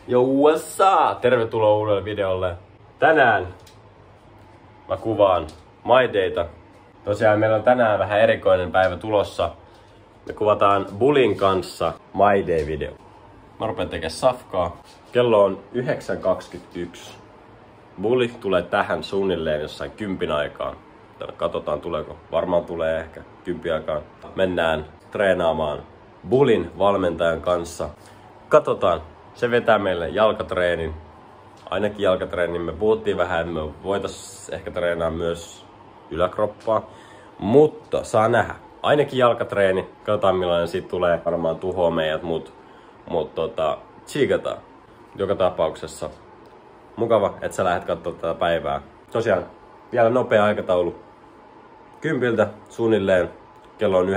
Yo, what's up? Tervetuloa uudelle videolle. Tänään mä kuvaan My Dayta. Tosiaan meillä on tänään vähän erikoinen päivä tulossa. Me kuvataan Bullin kanssa My Day video. Mä rupean tekemään safkaa. Kello on 9.21. Bulli tulee tähän suunnilleen jossain 10 aikaan. Katsotaan tuleeko. Varmaan tulee ehkä 10 aikaan. Mennään treenaamaan Bullin valmentajan kanssa. Katsotaan. Se vetää meille jalkatreenin. Ainakin jalkatreenin. Me puhuttiin vähän, että me voitais ehkä treenaa myös yläkroppaa. Mutta saa nähdä. Ainakin jalkatreeni. Katsotaan millainen siitä tulee. Varmaan tuhoaa meidät, mutta tsiikataan. Joka tapauksessa. Mukava, että sä lähdet katsomaan tätä päivää. Tosiaan, vielä nopea aikataulu. 10 suunnilleen. Kello on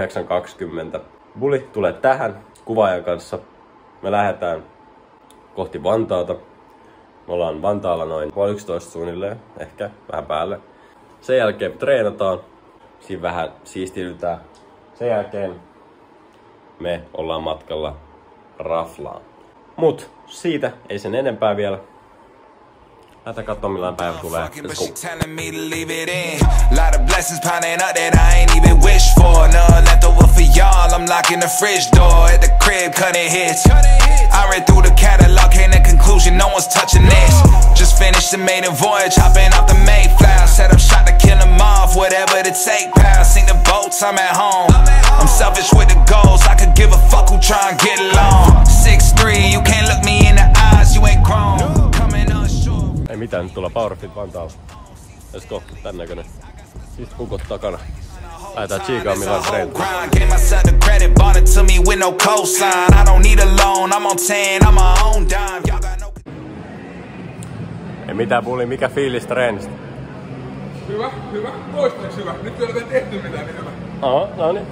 9.20. Bulli tulee tähän kuvaajan kanssa. Me lähdetään kohti Vantaata. Me ollaan Vantaalla noin 10:30 suunnilleen, ehkä vähän päälle. Sen jälkeen treenataan. Siinä vähän siistilytään. Sen jälkeen me ollaan matkalla raflaan. Mut siitä ei sen enempää vielä. Lähdetään katsomaan millainen päivä tulee. Let's Ei mitään, nyt tullaan Powerfit Vantaalla. Let's go, tän näkönen. Siis pukot takana. Lähdetään tsiikaan millään treentä. Ei mitään Bulli, mikä fiilis treenistä? Hyvä. Toistaiseksi hyvä. Nyt ei ole vielä tehty mitään, niin hyvä. Aha, no niin.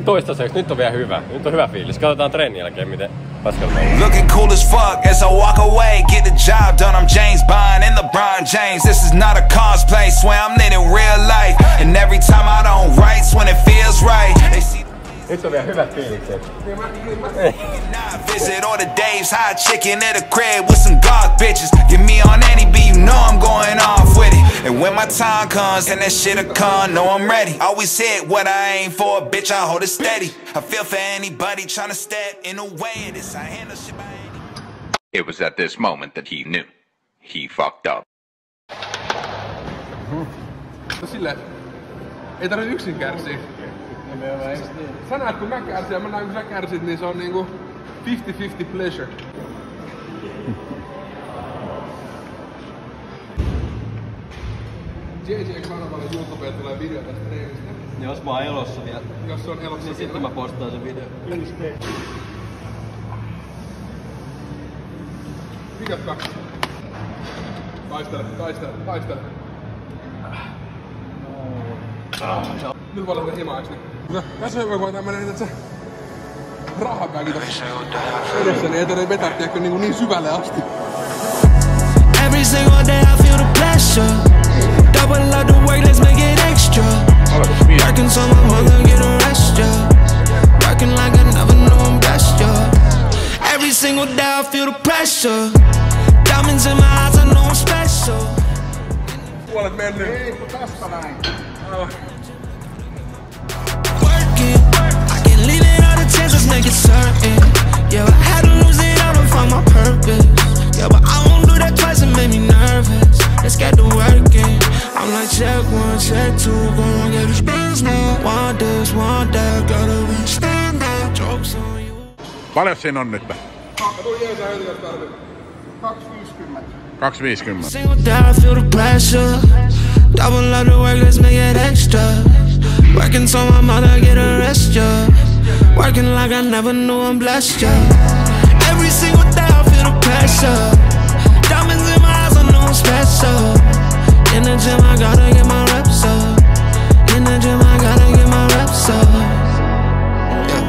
Toistaiseksi, nyt on vielä hyvä. Nyt on hyvä fiilis. Katsotaan treenin jälkeen, miten Pascal menee. Looking cool as fuck as I walk away, get the job done. I'm James Bond and LeBron James. This is not a cosplay, swear I'm living real life. And every time I don't write, when it feels right. They see nyt on vielä hyvät fiilikset. visit or the Dave's hot chicken at a crib with some god bitches. Get me on any beat, you know I'm going off with it. And when my time comes and that shit'll come, know I'm ready. Always hit what I aim for, bitch, I hold it steady. I feel for anybody trying to step in the way of this. I handle shit by any. It was at this moment that he knew. He fucked up. No silleen, ei tarvitse yksin kärsiä. Sä näet kun mä kärsin ja mä näen kun sä kärsit, niin se on niinku 50-50 pleasure. JJ-kanavalle YouTubeen tulee video tästä treenistä. Jos mä oon elossa vielä. Jos se on elossa niin sitten mä postaan sen video. Mikäs kaksi? Taistele. Nyt voi lähteä himaa, eiks niin? No, tässä on hyvä, kun tämmönen niitä rahapäki tossa edessä, niin ei tarvitse vetää tiedäkö niin syvälle asti. Every single day I feel the pressure. Double up the work, let's make it extra. Working so my mother get a rest, yeah. Working like I never knew I'm blessed, yeah. Every single day I feel the pressure. Diamonds in my eyes, I know I'm special. Puolet mennyt. Ei, kun tästä näin. Working, I can't leave it all the chances, make it certain. Yeah, I had to lose it all to find my purpose. Yeah, but I won't do that twice, it made me nervous. Let's get to working. I'm like check 1, check 2, gonna get this business. Want this, want that, gotta be standard. Jokes on you. Paljon siinä on nyt? Tuli jeesää heti, jos tarvii. 2.50. 2.50. Single day I feel the pressure. Double up the work, let's make it extra. Working so my mother get a rest, yeah. Working like I never knew I'm blessed, yeah. Every single day I feel the pressure. Diamonds in my eyes, I know I'm special. In the gym, I gotta get my reps up. In the gym, I gotta get my reps up. Yeah.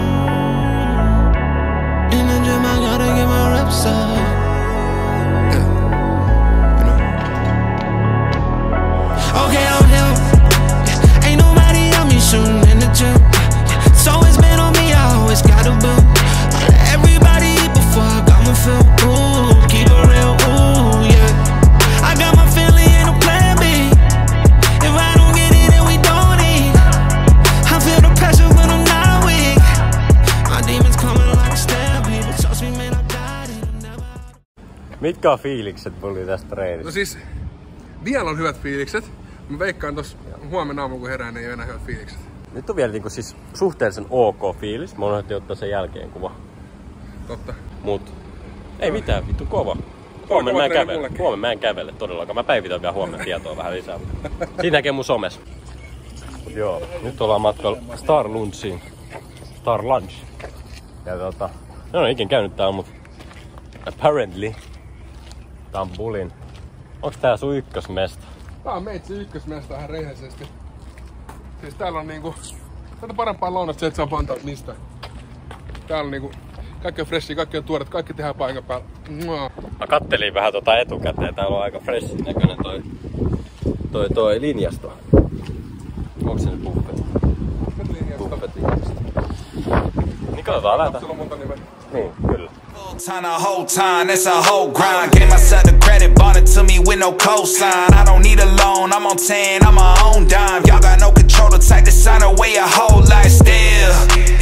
In the gym, I gotta get my reps up. Yeah. You know. Okay, I'm him. Yeah. Ain't nobody help me shooting in the gym. Yeah. It's always been on me, I always gotta boom. Everybody eat before I got my Mitkä on fiilikset mulla tästä treenistä? No siis, vielä on hyvät fiilikset. Mä veikkaan tossa huomenna aamulla kun herään, ei oo enää hyvät fiilikset. Nyt on vielä niinku siis suhteellisen ok fiilis. Mä unohdin ottaa sen jälkeen kuva. Totta. Mut ei mitään, vittu kova. Huomenna mä en kävele todellakaan. Mä päivitän vielä huomenna tietoa vähän lisää. Siinä näkee mun somes. Mut joo, nyt ollaan matkalla Star Lunchiin. Star Lunch. Ja ne on ikin käynyt täällä, mut apparently tää on Bulin. Onks tää sun ykkösmesta? Tää on meitsi ykkösmesta ihan rehellisesti. Siis täällä on niinku... Tätä parempaa lounasta se, et saa pantaa mistä. Täällä on niinku... Kaikki on freshia, kaikki on tuoret, kaikki tehdään paikan päällä. Mä kattelin vähän etukäteen. Täällä on aika freshin näköinen toi linjasto. Onko se nyt buffet? Buffet linjasto. Niin katsotaan lähdetään. Sulla on monta nimeä. Niin, kyllä. Time the whole time, it's a whole grind. Gave myself the credit, bought it to me with no cosign. I don't need a loan, I'm on 10, I'm my own dime. Y'all got no control, the type to sign away a whole life still.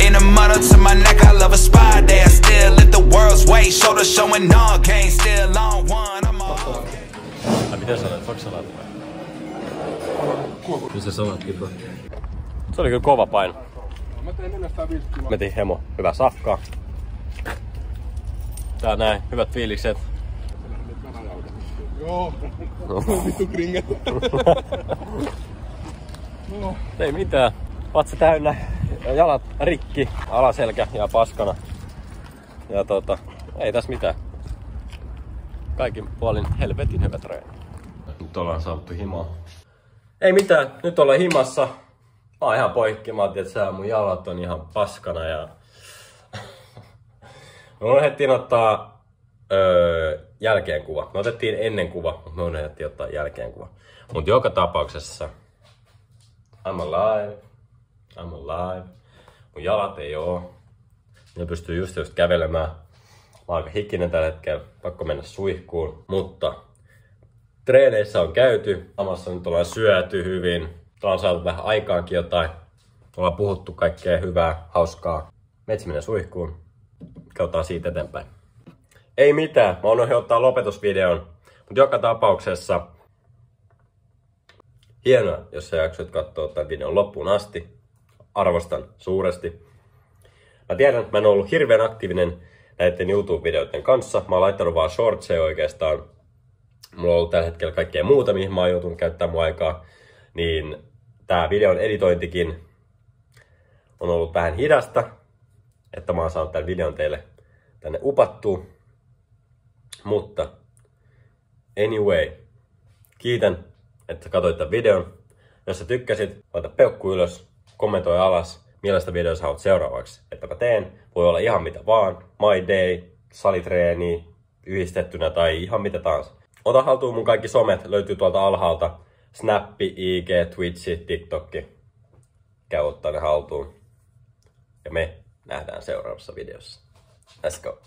In a muddle to my neck, I love a spy day. I still lift the world's weight, shoulder showing all game. Still on one, I'm all. Miten sanoit? Voiko sä laittaa? Missä sanotkin toi? Se oli kyllä kova paino. Mä tein 450 kiloa. Me tein hemo. Hyvää safkaa. Tää näin. Hyvät fiilikset. Joo. Vittu kringet. Ei mitään. Vatsa täynnä. Jalat rikki. Alaselkä ja paskana. Ja ei tässä mitään. Kaikin puolin helvetin hyvä treeni. Nyt ollaan saavuttu himaa. Ei mitään. Nyt ollaan himassa. Mä oon ihan poikki. Mä ajattelin, että mun jalat on ihan paskana ja... Me unohdettiin ottaa jälkeen kuva. Me otettiin ennen kuva, mutta me unohdettiin ottaa jälkeen kuva. Mutta joka tapauksessa I'm alive. Mun jalat ei oo. Ne pystyy just kävelemään. Mä oon aika hikinen tällä hetkellä. Pakko mennä suihkuun. Mutta treeneissä on käyty. Samassa nyt ollaan syöty hyvin. Ollaan saatu vähän aikaankin jotain. Ollaan puhuttu kaikkea hyvää, hauskaa. Metsi mennä suihkuun. Katsotaan siitä eteenpäin. Ei mitään, mä unohdin ottaa lopetusvideon. Mutta joka tapauksessa hienoa, jos sä jaksoit katsoa tämän videon loppuun asti. Arvostan suuresti. Mä tiedän, että mä en ollut hirveän aktiivinen näiden YouTube-videoiden kanssa. Mä oon laittanut vaan shortseja oikeastaan. Mulla on ollut tällä hetkellä kaikkea muuta, mihin mä oon joutunut käyttämään mun aikaa. Niin tää videon editointikin on ollut vähän hidasta. Että mä oon saanut tämän videon teille tänne upattua. Mutta anyway, kiitän, että sä katsoit tämän videon. Jos sä tykkäsit, laita peukku ylös, kommentoi alas, millaista videoa sä haluat seuraavaksi, että mä teen. Voi olla ihan mitä vaan, my day, salitreeni, yhdistettynä tai ihan mitä tahansa. Ota haltuun mun kaikki somet, löytyy tuolta alhaalta. Snappi, IG, Twitchi, TikTokki. Käy ottaa ne haltuun. Ja me nähdään seuraavassa videossa. Let's go.